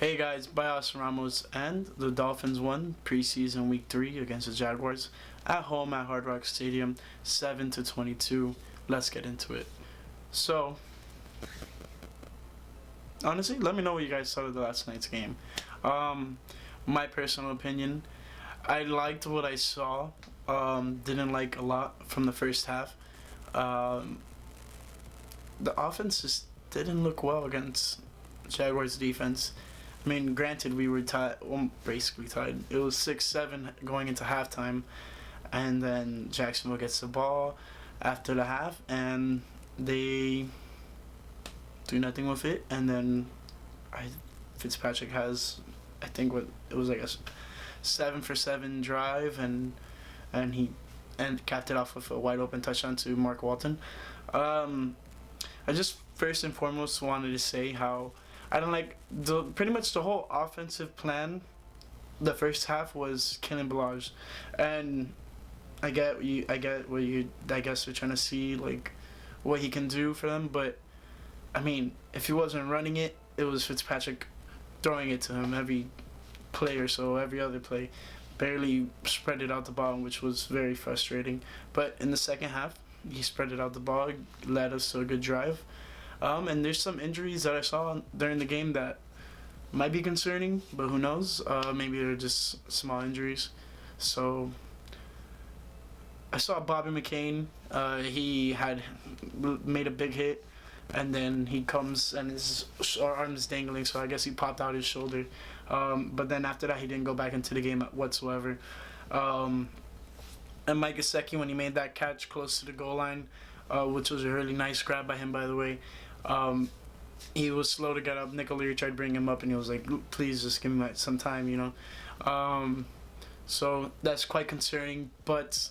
Hey guys, Bias Ramos and the Dolphins won preseason week 3 against the Jaguars at home at Hard Rock Stadium, 7-22. Let's get into it. So, honestly, let me know what you guys thought of the last night's game. My personal opinion, I liked what I saw. Didn't like a lot from the first half. The offense just didn't look well against Jaguars defense. I mean, granted, we were tied, well, basically tied. It was 6-7 going into halftime, and then Jacksonville gets the ball after the half, and they do nothing with it. And then Fitzpatrick has, I think, what it was like a 7-for-7 drive, and he capped it off with a wide open touchdown to Mark Walton. I just first and foremost wanted to say how I don't like pretty much the whole offensive plan. The first half was killing Balaj, and I guess you're trying to see like what he can do for them. But I mean, if he wasn't running it, it was Fitzpatrick throwing it to him every play or so, every other play, barely spread it out the ball, which was very frustrating. But in the second half, he spread it out the ball, led us to a good drive. And there's some injuries that I saw during the game that might be concerning, but who knows? Maybe they're just small injuries. So I saw Bobby McCain. He had made a big hit, and then he comes and his arm is dangling, so I guess he popped out his shoulder. But then after that, he didn't go back into the game whatsoever. And Mike Gesicki, when he made that catch close to the goal line, which was a really nice grab by him, by the way. He was slow to get up. Nick O'Leary tried to bring him up, and he was like, please just give me some time, you know. So that's quite concerning, but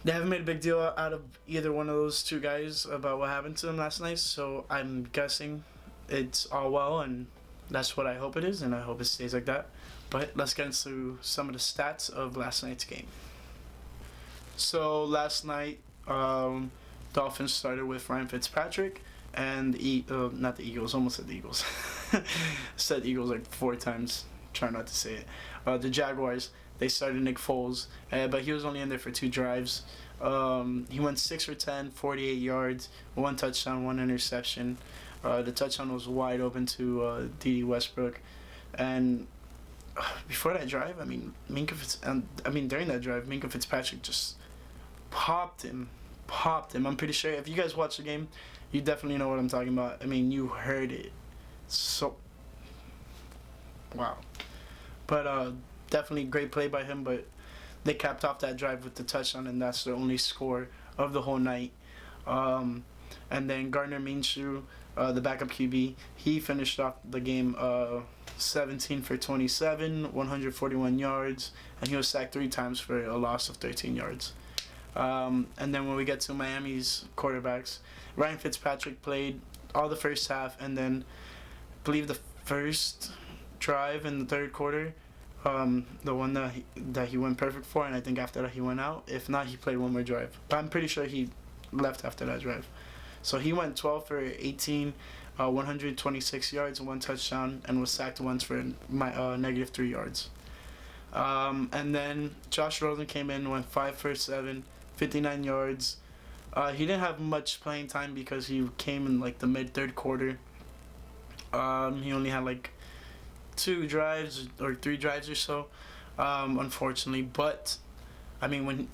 they haven't made a big deal out of either one of those two guys about what happened to them last night, so I'm guessing it's all well, and that's what I hope it is, and I hope it stays like that. But let's get into some of the stats of last night's game. So last night, Dolphins started with Ryan Fitzpatrick, and not the Eagles, almost said the Eagles. Said Eagles like 4 times, try not to say it. The Jaguars, they started Nick Foles, but he was only in there for 2 drives. He went 6 for 10, 48 yards, 1 touchdown, 1 interception. The touchdown was wide open to D.D. Westbrook, and before that drive, during that drive, Minkah Fitzpatrick just popped him. I'm pretty sure if you guys watch the game, you definitely know what I'm talking about. I mean, you heard it. So, wow. But definitely great play by him, but they capped off that drive with the touchdown, and that's the only score of the whole night. And then Gardner Minshew, the backup QB, he finished off the game 17 for 27, 141 yards, and he was sacked 3 times for a loss of 13 yards. And then when we get to Miami's quarterbacks, Ryan Fitzpatrick played all the first half, and then I believe the first drive in the third quarter, the one that he went perfect for, and I think after that he went out. If not, he played one more drive, but I'm pretty sure he left after that drive. So he went 12 for 18, 126 yards, 1 touchdown, and was sacked once for negative 3 yards. And then Josh Rosen came in, went 5 for 7, 59 yards. He didn't have much playing time because he came in like the mid-third quarter. He only had like 2 drives or 3 drives or so, unfortunately. But I mean, when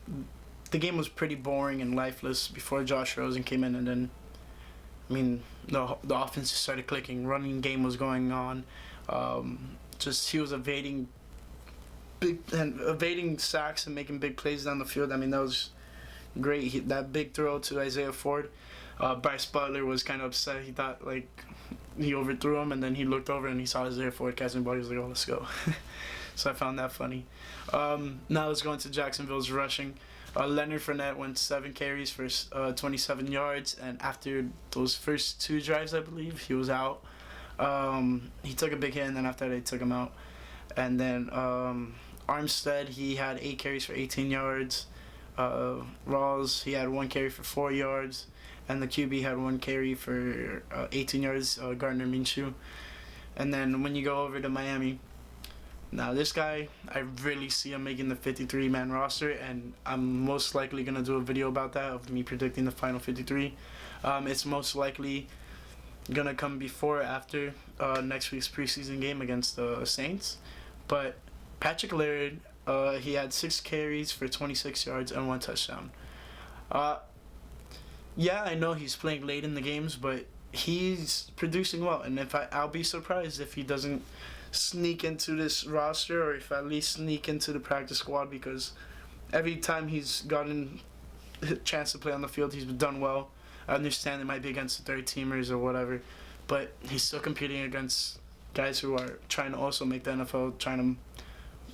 the game was pretty boring and lifeless before Josh Rosen came in, and then the offense just started clicking. Running game was going on. He was evading sacks and making big plays down the field. I mean, that was great. That big throw to Isaiah Ford. Bryce Butler was kind of upset. He thought like he overthrew him, and then he looked over and he saw Isaiah Ford catching the ball. He was like, "Oh, let's go." So I found that funny. Now let's go into Jacksonville's rushing. Leonard Fournette went 7 carries for 27 yards, and after those first 2 drives, I believe, he was out. He took a big hit, and then after that, they took him out. And then Armstead, he had 8 carries for 18 yards. Rawls, he had 1 carry for 4 yards. And the QB had 1 carry for 18 yards, Gardner Minshew. And then when you go over to Miami, now this guy, I really see him making the 53-man roster, and I'm most likely gonna do a video about that, of me predicting the final 53. It's most likely gonna come before or after next week's preseason game against the Saints. But Patrick Laird, he had 6 carries for 26 yards and 1 touchdown. Yeah, I know he's playing late in the games, but he's producing well, and I'll be surprised if he doesn't sneak into this roster, or if at least sneak into the practice squad, because every time he's gotten a chance to play on the field, he's done well. I understand it might be against the third teamers or whatever, but he's still competing against guys who are trying to also make the NFL, trying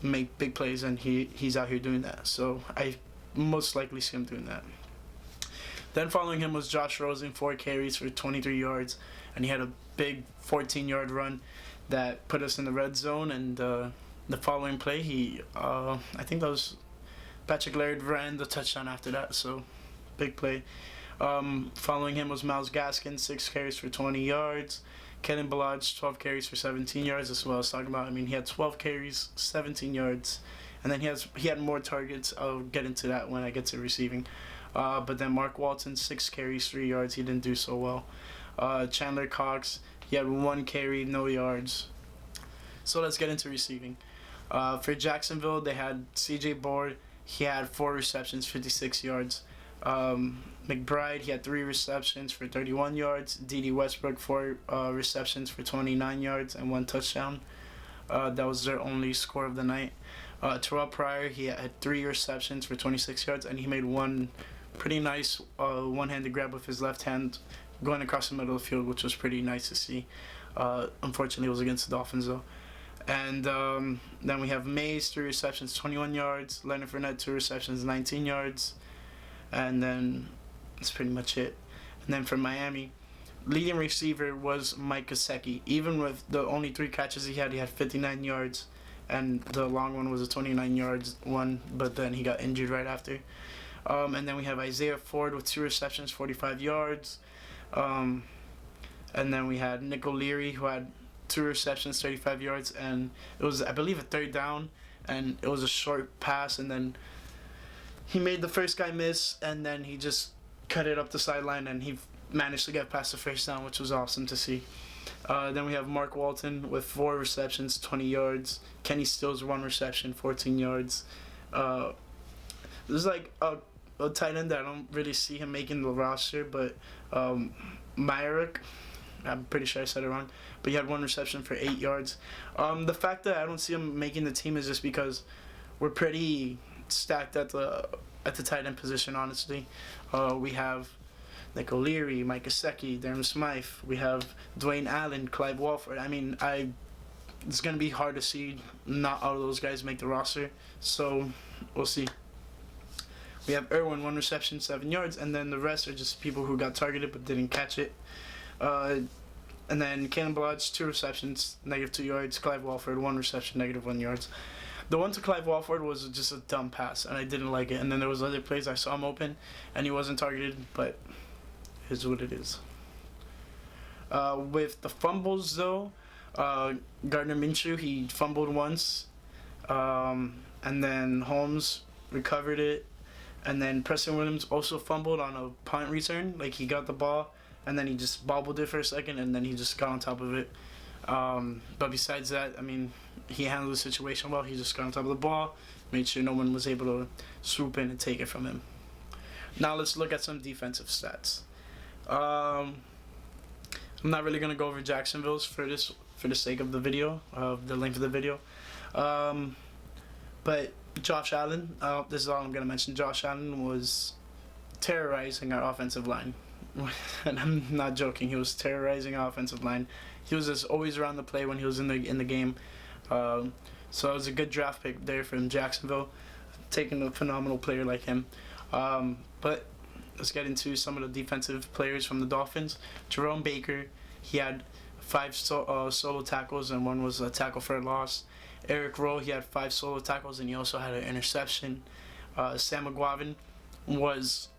to make big plays, and he's out here doing that. So I most likely see him doing that. Then following him was Josh Rosen, 4 carries for 23 yards, and he had a big 14-yard run that put us in the red zone. And the following play, I think that was Patrick Laird, ran the touchdown after that, so big play. Following him was Myles Gaskin, 6 carries for 20 yards. Kellen Ballage, 12 carries for 17 yards. That's what I was talking about. I mean, he had 12 carries, 17 yards, and then he had more targets. I'll get into that when I get to receiving. But then Mark Walton, 6 carries, 3 yards. He didn't do so well. Chandler Cox, he had 1 carry, no yards. So let's get into receiving. For Jacksonville, they had C.J. Board. He had 4 receptions, 56 yards. McBride, he had 3 receptions for 31 yards. D.D. Westbrook, 4 receptions for 29 yards and 1 touchdown. That was their only score of the night. Terrell Pryor, he had 3 receptions for 26 yards, and he made one pretty nice one-handed grab with his left hand going across the middle of the field, which was pretty nice to see. Unfortunately, it was against the Dolphins, though. And then we have Mays, 3 receptions, 21 yards. Leonard Fournette, 2 receptions, 19 yards. And then that's pretty much it. And then for Miami, leading receiver was Mike Gesicki. Even with the only 3 catches he had 59 yards. And the long one was a 29 yards one, but then he got injured right after. And then we have Isaiah Ford with 2 receptions, 45 yards. And then we had Nick O'Leary, who had 2 receptions, 35 yards, and it was, I believe, a 3rd down, and it was a short pass, and then he made the first guy miss, and then he just cut it up the sideline, and he managed to get past the first down, which was awesome to see. Then we have Mark Walton with 4 receptions, 20 yards. Kenny Stills, 1 reception, 14 yards. This is like a tight end that I don't really see him making the roster, but Myrick, I'm pretty sure I said it wrong, but he had 1 reception for 8 yards. The fact that I don't see him making the team is just because we're pretty stacked at the tight end position, honestly. We have Nick O'Leary, Mike Gesicki, Darren Smythe. We have Dwayne Allen, Clive Walford. I mean, it's going to be hard to see not all of those guys make the roster, so we'll see. We have Irwin, 1 reception, 7 yards, and then the rest are just people who got targeted but didn't catch it. And then Kalen Ballage, 2 receptions, -2 yards. Clive Walford, 1 reception, -1 yards. The one to Clive Walford was just a dumb pass, and I didn't like it. And then there was other plays I saw him open, and he wasn't targeted, but it's what it is. With the fumbles, though, Gardner Minshew, he fumbled once, and then Holmes recovered it, and then Preston Williams also fumbled on a punt return. Like, he got the ball, and then he just bobbled it for a second, and then he just got on top of it. But besides that, I mean, he handled the situation well. He just got on top of the ball, made sure no one was able to swoop in and take it from him. Now let's look at some defensive stats. I'm not really gonna go over Jacksonville's for the sake of the video, of the length of the video. But Josh Allen, this is all I'm gonna mention. Josh Allen was terrorizing our offensive line. And I'm not joking, he was terrorizing our offensive line. He was just always around the play when he was in the game. So it was a good draft pick there from Jacksonville, taking a phenomenal player like him. But let's get into some of the defensive players from the Dolphins. Jerome Baker, he had 5 solo tackles, and 1 was a tackle for a loss. Eric Rowe, he had 5 solo tackles, and he also had an interception. Sam McGuavin was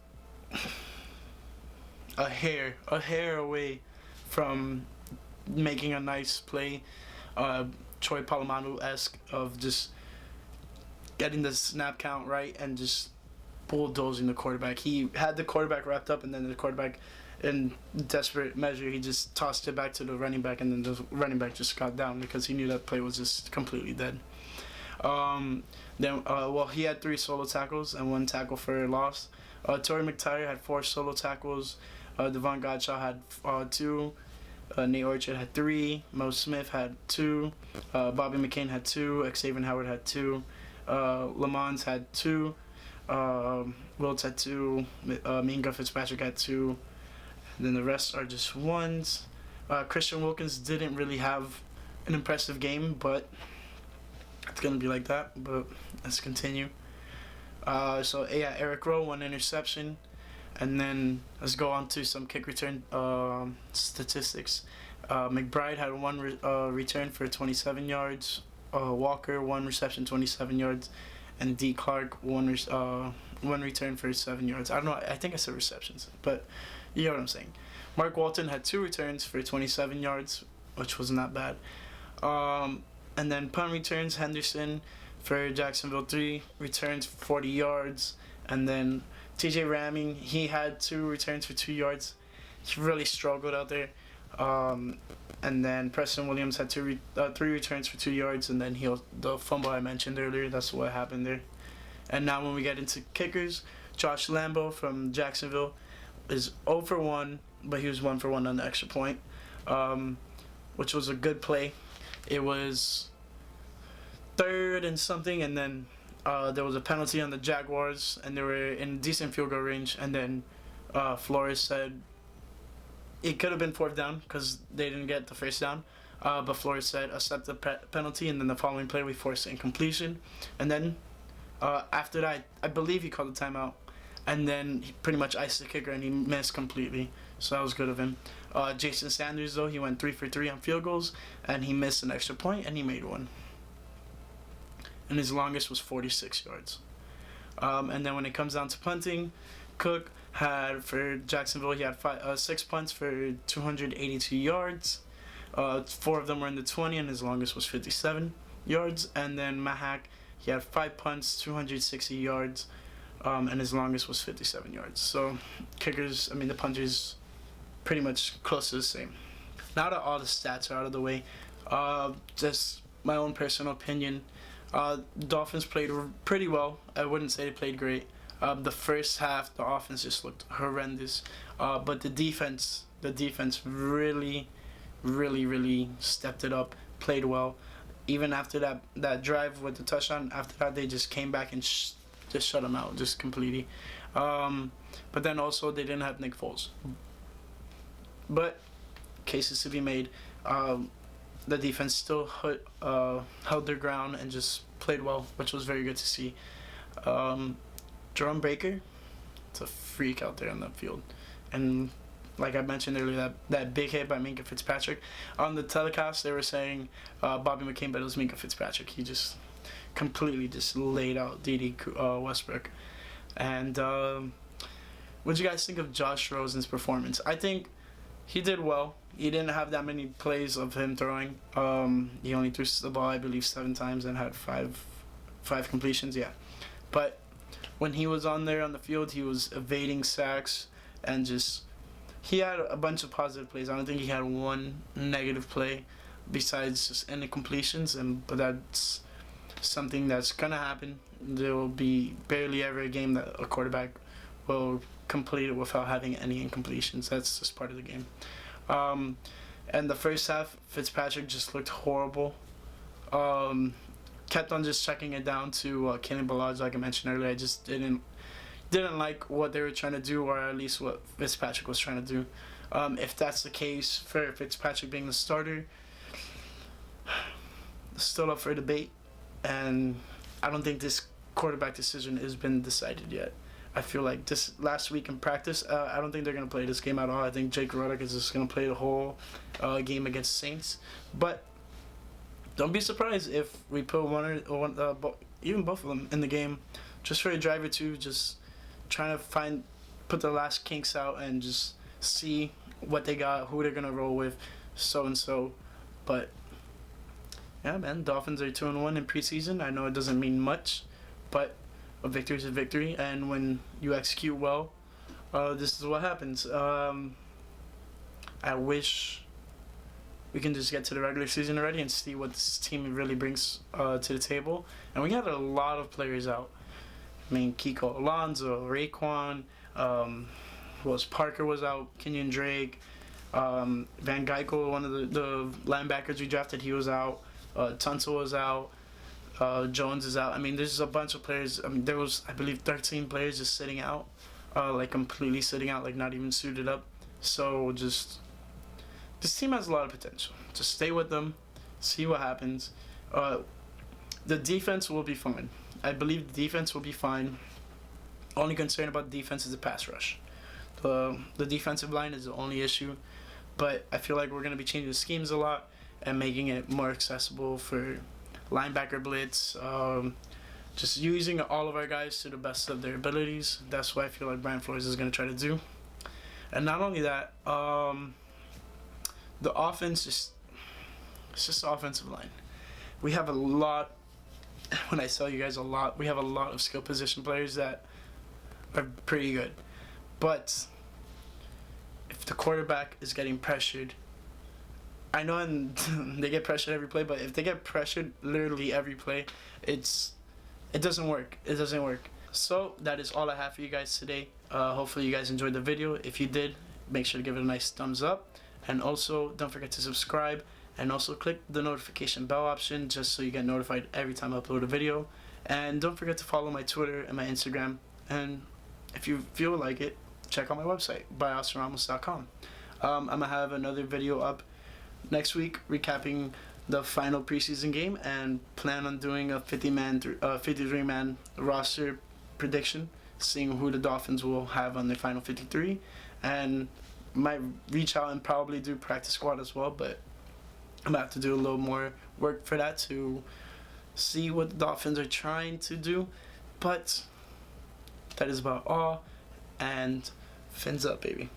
a hair away from making a nice play, Troy Polamalu-esque, of just getting the snap count right and just bulldozing the quarterback. He had the quarterback wrapped up, and then the quarterback, in desperate measure, he just tossed it back to the running back, and then the running back just got down because he knew that play was just completely dead. He had 3 solo tackles and 1 tackle for loss. Torrey McTyer had 4 solo tackles. Devon Godshaw had 2. Nate Orchard had 3. Mo Smith had 2. Bobby McCain had 2. Xavier Howard had 2. Lamons had 2. Wilts had 2. Minka Fitzpatrick had 2. And then the rest are just 1s. Christian Wilkins didn't really have an impressive game, but it's going to be like that. But let's continue. Eric Rowe, 1 interception. And then let's go on to some kick return statistics. McBride had 1 return for 27 yards. Walker, 1 reception, 27 yards. And D. Clark, 1 return for 7 yards. I don't know, I think I said receptions, but you know what I'm saying. Mark Walton had 2 returns for 27 yards, which was not bad. And then punt returns, Henderson for Jacksonville, 3 returns for 40 yards. And then TJ Ramming, he had 2 returns for 2 yards. He really struggled out there. And then Preston Williams had 3 returns for 2 yards, and then the fumble I mentioned earlier, that's what happened there. And now when we get into kickers, Josh Lambo from Jacksonville is 0 for 1, but he was 1 for 1 on the extra point, which was a good play. It was 3rd and something, and then there was a penalty on the Jaguars, and they were in decent field goal range, and then Flores said it could have been 4th down because they didn't get the first down, but Flores said accept the penalty, and then the following play we forced incompletion, and then after that I believe he called a timeout, and then he pretty much iced the kicker and he missed completely, so that was good of him. Jason Sanders, though, he went 3 for 3 on field goals, and he missed an extra point and he made 1, and his longest was 46 yards. And then when it comes down to punting, Cook had, for Jacksonville, he had 6 punts for 282 yards. 4 of them were in the 20, and his longest was 57 yards. And then Mahak, he had 5 punts, 260 yards, and his longest was 57 yards. So the punters, pretty much close to the same. Now that all the stats are out of the way, just my own personal opinion, Dolphins played pretty well. I wouldn't say they played great. The first half, the offense just looked horrendous, but the defense really, really, really stepped it up, played well. Even after that drive with the touchdown, after that they just came back and just shut them out, just completely. But then also they didn't have Nick Foles. But cases to be made. The defense still held their ground and just played well, which was very good to see. Jerome Baker, it's a freak out there on the field. And like I mentioned earlier, that big hit by Minka Fitzpatrick. On the telecast, they were saying Bobby McCain, but it was Minka Fitzpatrick. He just completely just laid out D.D. Westbrook. And what do you guys think of Josh Rosen's performance? I think he did well. He didn't have that many plays of him throwing. He only threw the ball, I believe, 7 times and had five completions. Yeah, but when he was on there on the field, he was evading sacks and he had a bunch of positive plays. I don't think he had one negative play besides just incompletions, but that's something that's gonna happen. There will be barely ever a game that a quarterback will complete it without having any incompletions. That's just part of the game. And the first half, Fitzpatrick just looked horrible. Kept on just checking it down to Kenny Ballard, like I mentioned earlier. I just didn't like what they were trying to do, or at least what Fitzpatrick was trying to do. If that's the case for Fitzpatrick being the starter, still up for debate. And I don't think this quarterback decision has been decided yet. I feel like this last week in practice, I don't think they're going to play this game at all. I think Jake Ruddock is just going to play the whole game against Saints. But don't be surprised if we put even both of them in the game just for a drive or two, just trying to put the last kinks out and just see what they got, who they're going to roll with, so and so. But yeah, man, Dolphins are 2-1 in preseason. I know it doesn't mean much, but a victory is a victory, and when you execute well, this is what happens. I wish we can just get to the regular season already and see what this team really brings to the table. And we had a lot of players out. I mean, Kiko Alonso, Raekwon, Parker was out, Kenyon Drake, Van Geikel, one of the linebackers we drafted, he was out. Tunsil was out. Jones is out. I mean, there's a bunch of players. I mean, there was, I believe, 13 players just sitting out, like completely sitting out, like not even suited up. So just, this team has a lot of potential. Just stay with them, see what happens. The defense will be fine. I believe the defense will be fine. Only concern about the defense is the pass rush. The defensive line is the only issue, but I feel like we're going to be changing the schemes a lot and making it more accessible for linebacker blitz, just using all of our guys to the best of their abilities. That's what I feel like Brian Flores is going to try to do. And not only that, the offense, it's just the offensive line. We have a lot, when I tell you guys a lot, we have a lot of skill position players that are pretty good. But if the quarterback is getting pressured, I know they get pressured every play, but if they get pressured literally every play, it doesn't work. It doesn't work. So that is all I have for you guys today. Hopefully you guys enjoyed the video. If you did, make sure to give it a nice thumbs up. And also, don't forget to subscribe. And also click the notification bell option just so you get notified every time I upload a video. And don't forget to follow my Twitter and my Instagram. And if you feel like it, check out my website, buyoscarramos.com. I'm going to have another video up next week recapping the final preseason game and plan on doing a 53-man roster prediction, seeing who the Dolphins will have on their final 53, and might reach out and probably do practice squad as well, but I'm going to have to do a little more work for that to see what the Dolphins are trying to do. But that is about all, and fins up, baby.